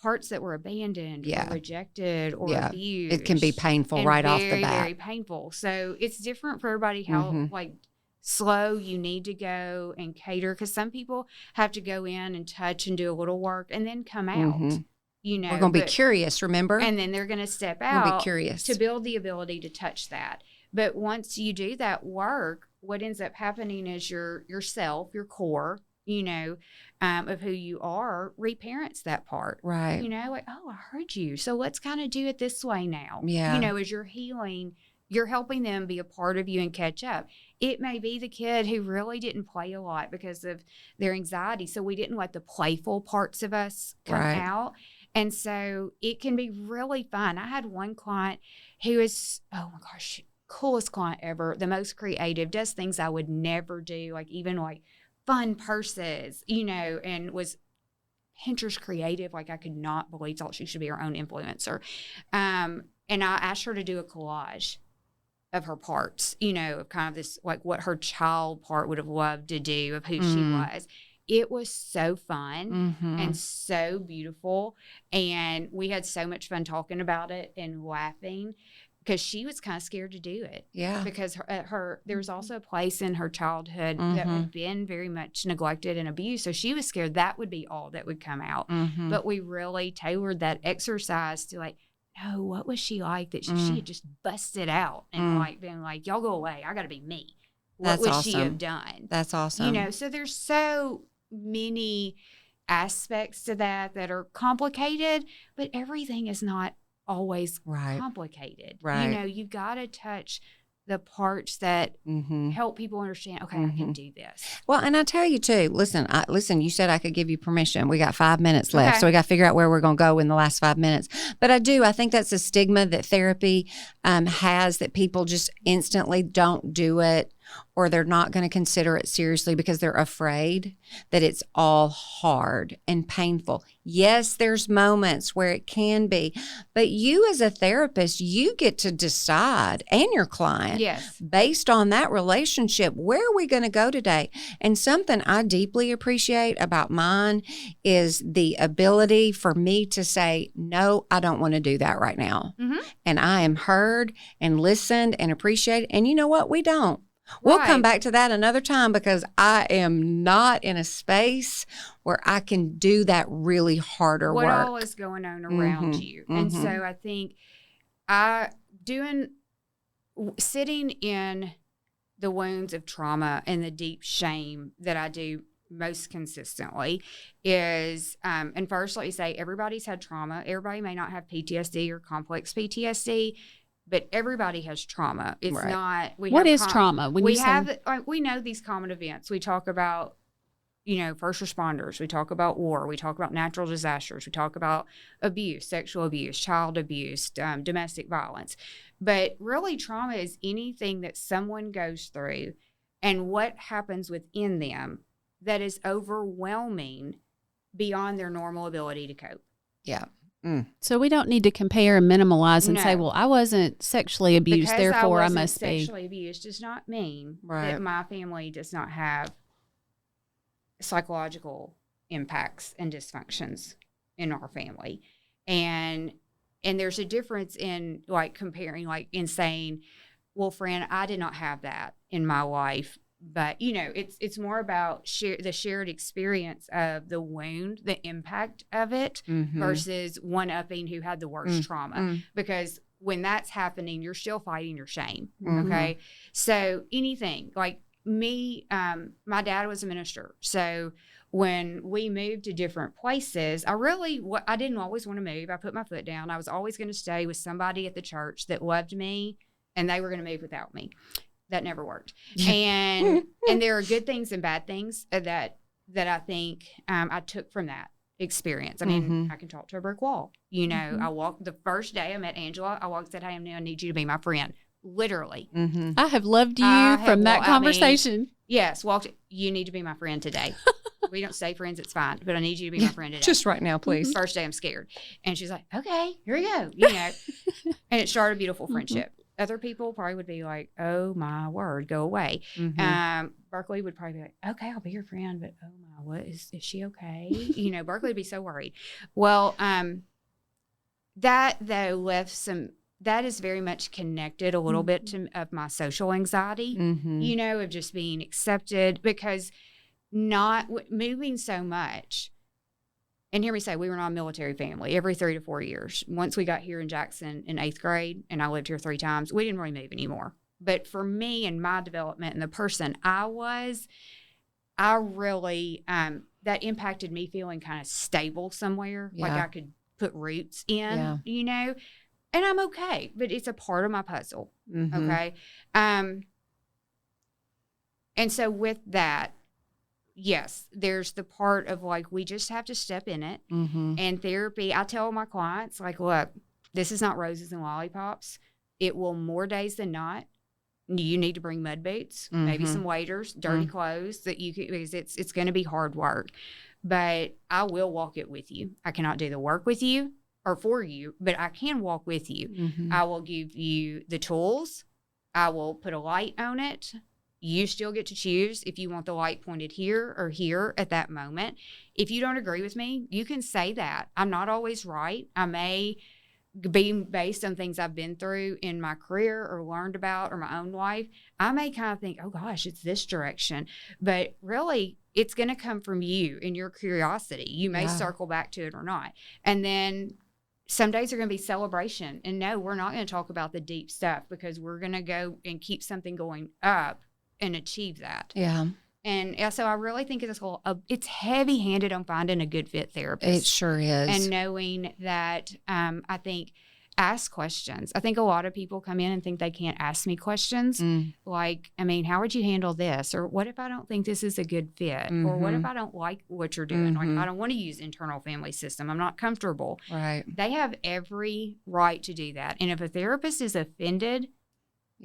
parts that were abandoned or rejected or abused. It can be painful right off the bat. Very painful. So it's different for everybody how like slow you need to go and cater, because some people have to go in and touch and do a little work and then come out. You know, we're going to be curious, remember? And then they're going to step out be curious to build the ability to touch that. But once you do that work, what ends up happening is yourself, your core, you know, of who you are, reparents that part. Right. You know, like, oh, I heard you. So let's kind of do it this way now. Yeah. You know, as you're healing, you're helping them be a part of you and catch up. It may be the kid who really didn't play a lot because of their anxiety. So we didn't let the playful parts of us come out. And so it can be really fun. I had one client who is, oh my gosh, coolest client ever, the most creative, does things I would never do, like even like fun purses, you know, and was Pinterest creative. Like I could not believe, thought she should be her own influencer. And I asked her to do a collage of her parts, you know, of kind of this, like what her child part would have loved to do, of who she was. It was so fun and so beautiful. And we had so much fun talking about it and laughing, because she was kind of scared to do it. Yeah. Because there was also a place in her childhood that had been very much neglected and abused. So she was scared that would be all that would come out. But we really tailored that exercise to like, no, what was she like that she had just busted out and like been like, y'all go away. I got to be me. What would she have done? That's awesome. You know, so there's so many aspects to that are complicated, but everything is not always complicated. Right. You know, you've got to touch the parts that help people understand, okay, I can do this. Well, and I tell you too, listen, you said I could give you permission. We got 5 minutes left, so we got to figure out where we're going to go in the last 5 minutes. But I think that's a stigma that therapy has, that people just instantly don't do it, or they're not going to consider it seriously because they're afraid that it's all hard and painful. Yes, there's moments where it can be, but you as a therapist, you get to decide, and your client, based on that relationship, where are we going to go today? And something I deeply appreciate about mine is the ability for me to say, no, I don't want to do that right now. And I am heard and listened and appreciated. And you know what? We don't. We'll come back to that another time, because I am not in a space where I can do that really harder work. What all is going on around you? And so I think sitting in the wounds of trauma and the deep shame that I do most consistently is, and first let me say, everybody's had trauma. Everybody may not have PTSD or complex PTSD, but everybody has trauma. It's not. What is trauma? We know these common events. We talk about, you know, first responders. We talk about war. We talk about natural disasters. We talk about abuse, sexual abuse, child abuse, domestic violence. But really, trauma is anything that someone goes through and what happens within them that is overwhelming beyond their normal ability to cope. Yeah. So we don't need to compare and minimalize and say, well, I wasn't sexually abused, because therefore I wasn't must be. Sexually abused does not mean that my family does not have psychological impacts and dysfunctions in our family. And there's a difference in like comparing, like in saying, well, friend, I did not have that in my life. But, you know, it's more about the shared experience of the wound, the impact of it, versus one-upping who had the worst trauma. Because when that's happening, you're still fighting your shame, okay? So anything, like me, my dad was a minister. So when we moved to different places, I didn't always want to move. I put my foot down. I was always going to stay with somebody at the church that loved me, and they were going to move without me. that never worked. And there are good things and bad things that I think I took from that experience. I mean, I can talk to a brick wall. You know, I walked the first day I met Angela. I walked and said, "Hey, I need you to be my friend." Literally. I have loved you from that conversation. Yes, walked. You need to be my friend today. We don't stay friends, it's fine, but I need you to be my friend today. Just right now, please. First day I'm scared. And she's like, okay, here we go. You know, and it started a beautiful friendship. Other people probably would be like, oh my word, go away. Berkeley would probably be like, okay, I'll be your friend, but oh my, what is she okay? You know, Berkeley would be so worried. Well, that though that is very much connected a little bit to of my social anxiety, you know, of just being accepted, because not moving so much. And hear me say, we were not a military family every 3 to 4 years. Once we got here in Jackson in 8th grade, and I lived here 3 times, we didn't really move anymore. But for me and my development and the person I was, I really, that impacted me feeling kind of stable somewhere, like I could put roots in, you know, and I'm okay, but it's a part of my puzzle, okay? And so with that, yes, there's the part of like, we just have to step in it. And therapy, I tell my clients, like, look, this is not roses and lollipops. It will more days than not. You need to bring mud boots, maybe some waders, dirty clothes that you can, because it's going to be hard work. But I will walk it with you. I cannot do the work with you or for you, but I can walk with you. I will give you the tools. I will put a light on it. You still get to choose if you want the light pointed here or here at that moment. If you don't agree with me, you can say that. I'm not always right. I may be based on things I've been through in my career or learned about or my own life. I may kind of think, oh gosh, it's this direction. But really, it's going to come from you and your curiosity. You may circle back to it or not. And then some days are going to be celebration. And no, we're not going to talk about the deep stuff, because we're going to go and keep something going up and achieve that. And so I really think it's heavy-handed on finding a good fit therapist. It sure is. And knowing that, I think, ask questions. I think a lot of people come in and think they can't ask me questions. Like, I mean, how would you handle this? Or what if I don't think this is a good fit? Or what if I don't like what you're doing? Like, I don't want to use internal family system. I'm not comfortable. Right. They have every right to do that. And if a therapist is offended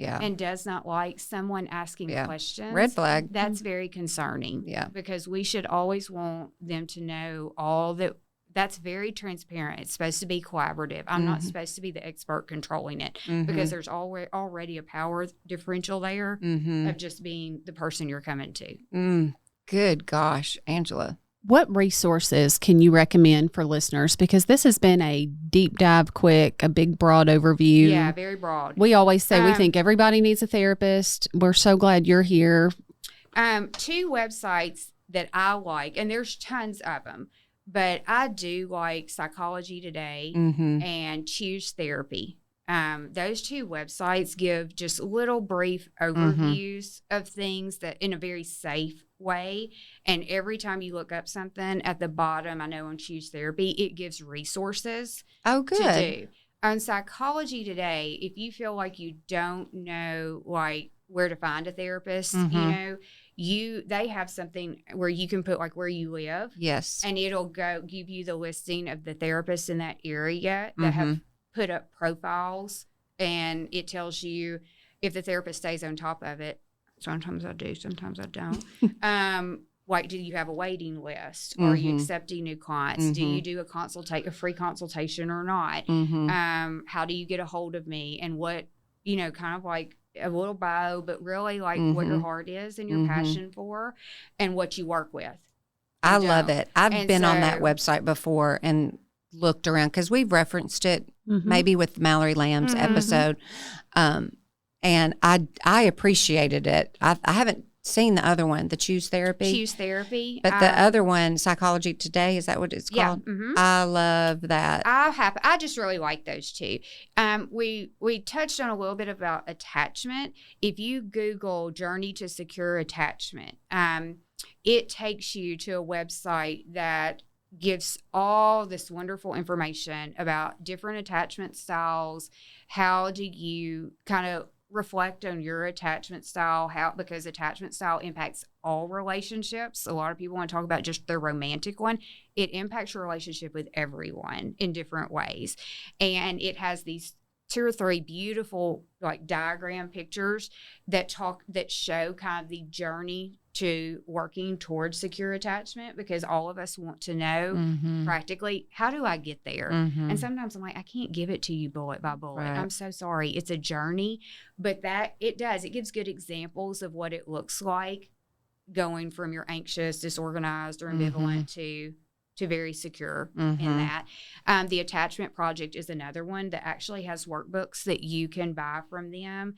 and does not like someone asking questions, red flag. That's very concerning. Because we should always want them to know all that. That's very transparent. It's supposed to be collaborative. I'm not supposed to be the expert controlling it, because there's already a power differential there of just being the person you're coming to. Good gosh, Angela. What resources can you recommend for listeners? Because this has been a deep dive, quick, a big, broad overview. Yeah, very broad. We always say we think everybody needs a therapist. We're so glad you're here. 2 websites that I like, and there's tons of them, but I do like Psychology Today and Choose Therapy. Those 2 websites give just little brief overviews of things that in a very safe way. And every time you look up something at the bottom, I know on Choose Therapy, it gives resources to do. On Psychology Today, if you feel like you don't know like where to find a therapist, you know, they have something where you can put like where you live. Yes. And it'll give you the listing of the therapists in that area that have put up profiles, and it tells you if the therapist stays on top of it. Sometimes I do, sometimes I don't. Like, do you have a waiting list? Are you accepting new clients? Do you do a free consultation or not? How do you get a hold of me? And what, you know, kind of like a little bio, but really like what your heart is and your passion for, and what you work with. I love it. I've been on that website before and looked around, because we've referenced it maybe with Mallory Lamb's episode. And I appreciated it. I haven't seen the other one, the Choose Therapy. Choose Therapy. But the other one, Psychology Today, is that what it's called? Yeah. I love that. I just really like those 2. We touched on a little bit about attachment. If you Google Journey to Secure Attachment, it takes you to a website that gives all this wonderful information about different attachment styles. How do you kind of reflect on your attachment style, because attachment style impacts all relationships. A lot of people want to talk about just the romantic one. It impacts your relationship with everyone in different ways. And it has these 2 or 3 beautiful like diagram pictures that show kind of the journey to working towards secure attachment, because all of us want to know practically, how do I get there? And sometimes I'm like, I can't give it to you bullet by bullet. Right. I'm so sorry. It's a journey, but it gives good examples of what it looks like going from your anxious, disorganized, or ambivalent to very secure in that. The Attachment Project is another one that actually has workbooks that you can buy from them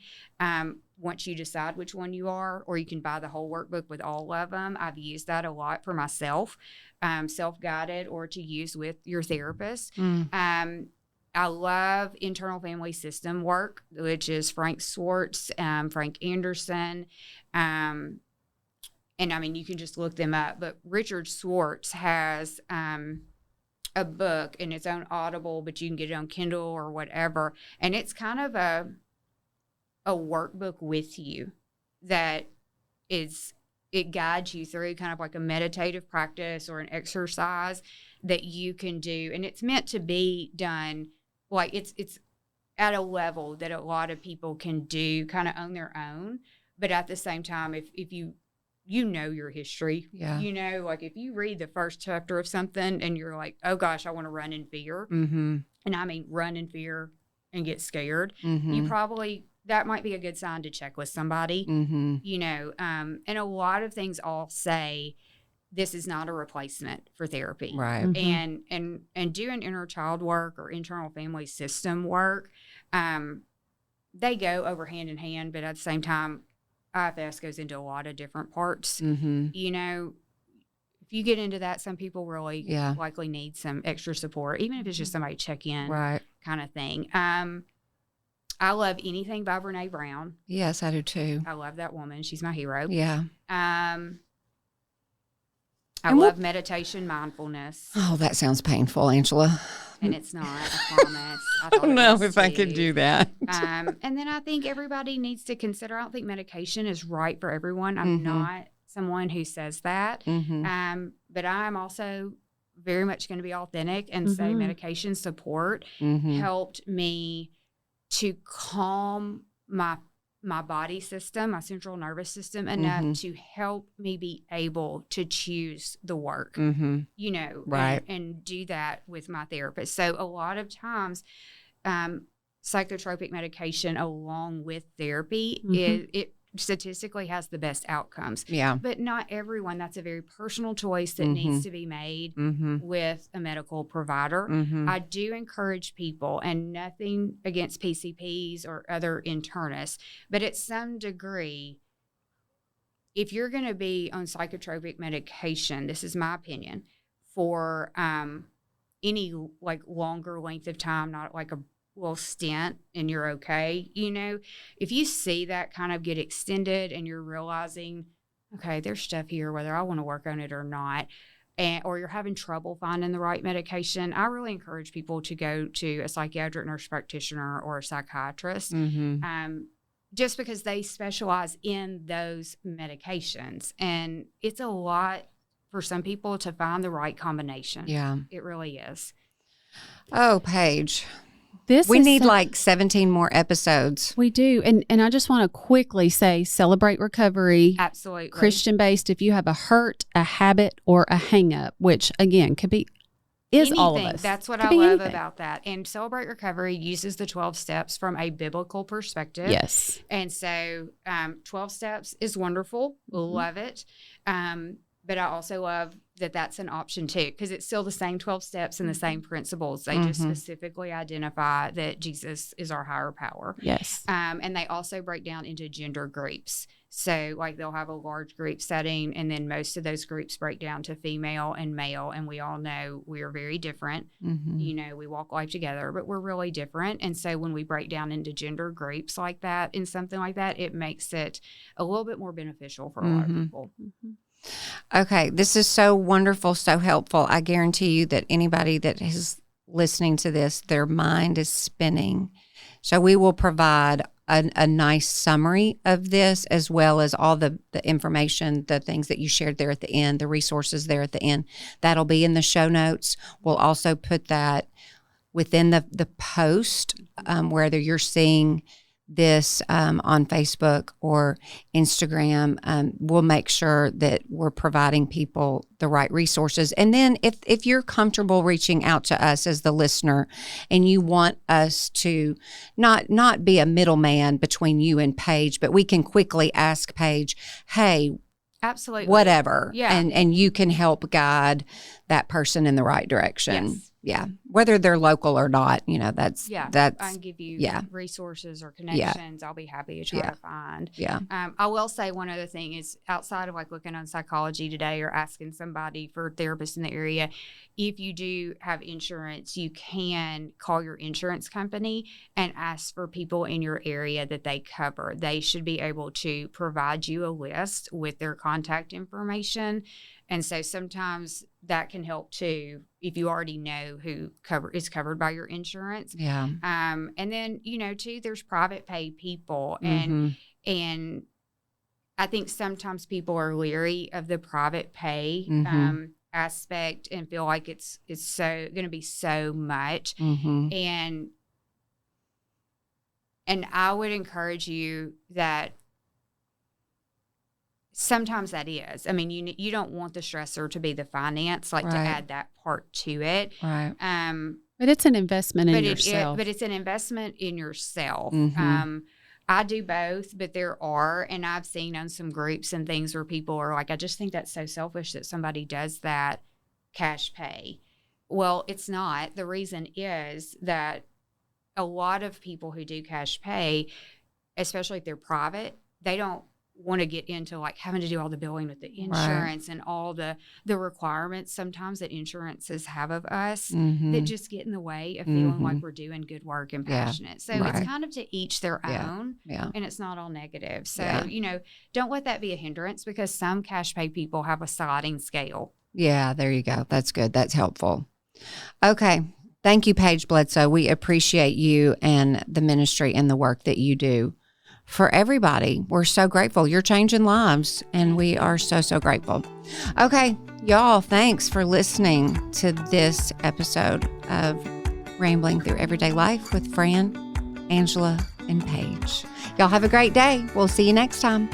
once you decide which one you are, or you can buy the whole workbook with all of them. I've used that a lot for myself, self-guided or to use with your therapist. I love internal family system work, which is Frank Swartz, Frank Anderson, and I mean, you can just look them up, but Richard Swartz has a book, and it's on Audible, but you can get it on Kindle or whatever. And it's kind of a workbook with you that it guides you through kind of like a meditative practice or an exercise that you can do. And it's meant to be done like it's at a level that a lot of people can do kind of on their own. But at the same time, if you know your history. Yeah. You know, like if you read the first chapter of something and you're like, oh gosh, I want to run in fear. And I mean, run in fear and get scared. You probably, that might be a good sign to check with somebody, you know. And a lot of things all say this is not a replacement for therapy. Right. And doing inner child work or internal family system work, they go over hand in hand, but at the same time, IFS goes into a lot of different parts. You know, if you get into that, some people really likely need some extra support, even if it's just somebody check in kind of thing. I love anything by Brene Brown. Yes, I do too. I love that woman. She's my hero. Yeah. I love meditation, mindfulness. Oh, that sounds painful, Angela. And it's not, I promise. I don't know if I could do that. And then I think everybody needs to consider, I don't think medication is right for everyone. I'm not someone who says that. But I'm also very much going to be authentic and say medication support helped me to calm my body system, my central nervous system enough to help me be able to choose the work, you know, and do that with my therapist. So a lot of times, psychotropic medication along with therapy, it statistically has the best outcomes. Yeah. But not everyone. That's a very personal choice that needs to be made with a medical provider. I do encourage people, and nothing against PCPs or other internists, but at some degree, if you're going to be on psychotropic medication, this is my opinion, for any like longer length of time, not like a little stint and you're okay, you know, if you see that kind of get extended and you're realizing, okay, there's stuff here, whether I want to work on it or not, or you're having trouble finding the right medication, I really encourage people to go to a psychiatric nurse practitioner or a psychiatrist, just because they specialize in those medications. And it's a lot for some people to find the right combination. Yeah. It really is. Oh, Paige. We need like 17 more episodes. We do. And I just want to quickly say, celebrate recovery. Absolutely. Christian-based. If you have a hurt, a habit, or a hang-up, which, again, could be anything. All of us. That's what I love about that. And Celebrate Recovery uses the 12 steps from a biblical perspective. Yes. And so 12 steps is wonderful. Love it. But I also love that that's an option too, because it's still the same 12 steps and the same principles. They just specifically identify that Jesus is our higher power. Yes. And they also break down into gender groups. So like they'll have a large group setting, and then most of those groups break down to female and male. And we all know we are very different. You know, we walk life together, but we're really different. And so when we break down into gender groups like that in something like that, it makes it a little bit more beneficial for a lot of people. Okay, this is so wonderful, so helpful. I guarantee you that anybody that is listening to this, their mind is spinning. So we will provide a nice summary of this, as well as all the information, the things that you shared there at the end, the resources there at the end. That'll be in the show notes. We'll also put that within the post, whether you're seeing this on Facebook or Instagram. We'll make sure that we're providing people the right resources. And then if you're comfortable reaching out to us as the listener and you want us to not be a middleman between you and Paige, but we can quickly ask Paige, hey, absolutely, whatever. Yeah. And you can help guide that person in the right direction. Yes. Yeah. Whether they're local or not, that's I can give you resources or connections. I'll be happy to try to find. Yeah. I will say one other thing is, outside of like looking on Psychology Today or asking somebody for therapists in the area, if you do have insurance, you can call your insurance company and ask for people in your area that they cover. They should be able to provide you a list with their contact information. And so sometimes that can help too, if you already know who is covered by your insurance. Yeah. And then, too, there's private pay people. And I think sometimes people are leery of the private pay aspect and feel like it's so going to be so much. And I would encourage you that sometimes that is. I mean, you don't want the stressor to be the finance, to add that part to it. Right. But it's an investment in yourself. But it's an investment in yourself. I do both, but and I've seen on some groups and things where people are like, I just think that's so selfish that somebody does that cash pay. Well, it's not. The reason is that a lot of people who do cash pay, especially if they're private, they don't want to get into like having to do all the billing with the insurance and all the requirements sometimes that insurances have of us that just get in the way of feeling like we're doing good work and passionate. So it's kind of to each their own, and it's not all negative. So, don't let that be a hindrance, because some cash pay people have a sliding scale. Yeah, there you go. That's good. That's helpful. Okay. Thank you, Paige Bledsoe. We appreciate you and the ministry and the work that you do for everybody. We're so grateful. You're changing lives, and we are so, so grateful. Okay, y'all, thanks for listening to this episode of Rambling Through Everyday Life with Fran, Angela, and Paige. Y'all have a great day. We'll see you next time.